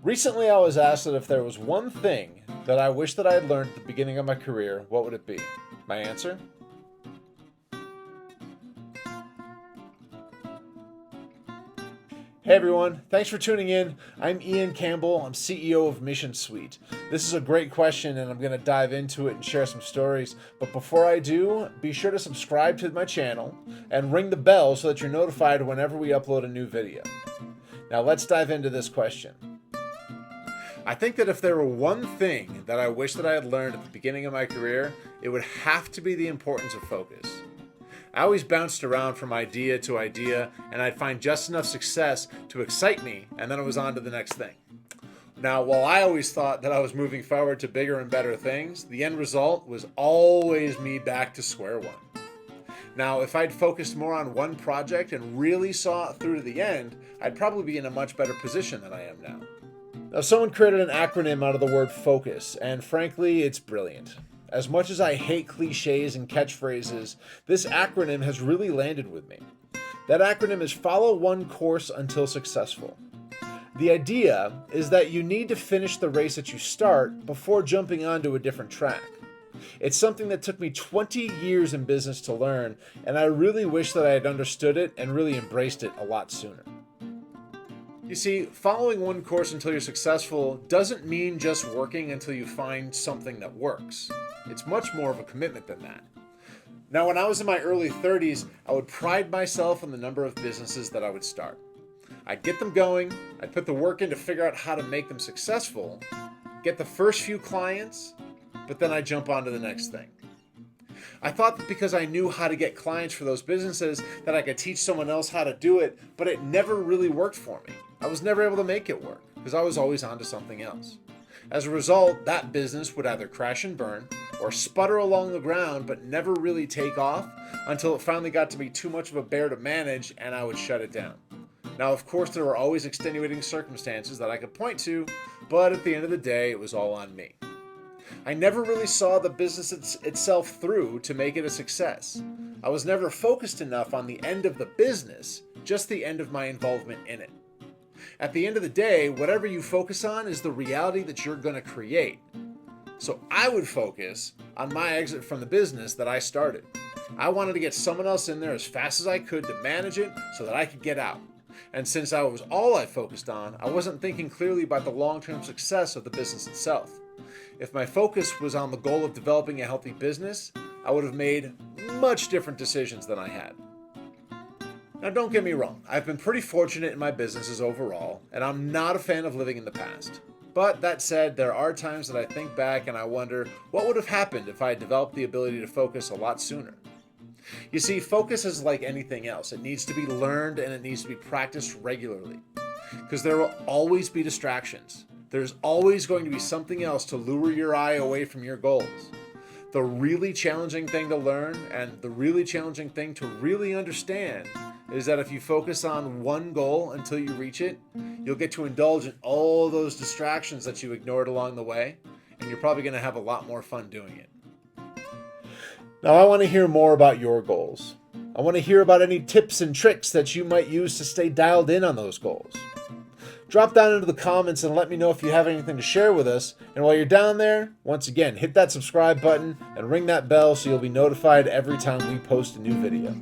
Recently, I was asked that if there was one thing that I wish that I had learned at the beginning of my career, what would it be? My answer? Hey everyone, thanks for tuning in. I'm Ian Campbell. I'm CEO of Mission Suite. This is a great question and I'm going to dive into it and share some stories. But before I do, be sure to subscribe to my channel and ring the bell so that you're notified whenever we upload a new video. Now let's dive into this question. I think that if there were one thing that I wish that I had learned at the beginning of my career, it would have to be the importance of focus. I always bounced around from idea to idea, and I'd find just enough success to excite me, and then it was on to the next thing. Now, while I always thought that I was moving forward to bigger and better things, the end result was always me back to square one. Now, if I'd focused more on one project and really saw it through to the end, I'd probably be in a much better position than I am now. Now, someone created an acronym out of the word focus, and frankly, it's brilliant. As much as I hate cliches and catchphrases, this acronym has really landed with me. That acronym is follow one course until successful. The idea is that you need to finish the race that you start before jumping onto a different track. It's something that took me 20 years in business to learn, and I really wish that I had understood it and really embraced it a lot sooner. You see, following one course until you're successful doesn't mean just working until you find something that works. It's much more of a commitment than that. Now, when I was in my early 30s, I would pride myself on the number of businesses that I would start. I'd get them going, I'd put the work in to figure out how to make them successful, get the first few clients, but then I'd jump on to the next thing. I thought that because I knew how to get clients for those businesses that I could teach someone else how to do it, but it never really worked for me. I was never able to make it work because I was always on to something else. As a result, that business would either crash and burn or sputter along the ground but never really take off until it finally got to be too much of a bear to manage and I would shut it down. Now, of course, there were always extenuating circumstances that I could point to, but at the end of the day, it was all on me. I never really saw the business itself through to make it a success. I was never focused enough on the end of the business, just the end of my involvement in it. At the end of the day, whatever you focus on is the reality that you're going to create. So I would focus on my exit from the business that I started. I wanted to get someone else in there as fast as I could to manage it so that I could get out. And since that was all I focused on, I wasn't thinking clearly about the long-term success of the business itself. If my focus was on the goal of developing a healthy business, I would have made much different decisions than I had. Now, don't get me wrong, I've been pretty fortunate in my businesses overall, and I'm not a fan of living in the past. But that said, there are times that I think back and I wonder what would have happened if I had developed the ability to focus a lot sooner. You see, focus is like anything else. It needs to be learned and it needs to be practiced regularly. Because there will always be distractions. There's always going to be something else to lure your eye away from your goals. The really challenging thing to learn and the really challenging thing to really understand is that if you focus on one goal until you reach it, you'll get to indulge in all those distractions that you ignored along the way, and you're probably going to have a lot more fun doing it. Now, I want to hear more about your goals. I want to hear about any tips and tricks that you might use to stay dialed in on those goals. Drop down into the comments and let me know if you have anything to share with us. And while you're down there, once again, hit that subscribe button and ring that bell so you'll be notified every time we post a new video.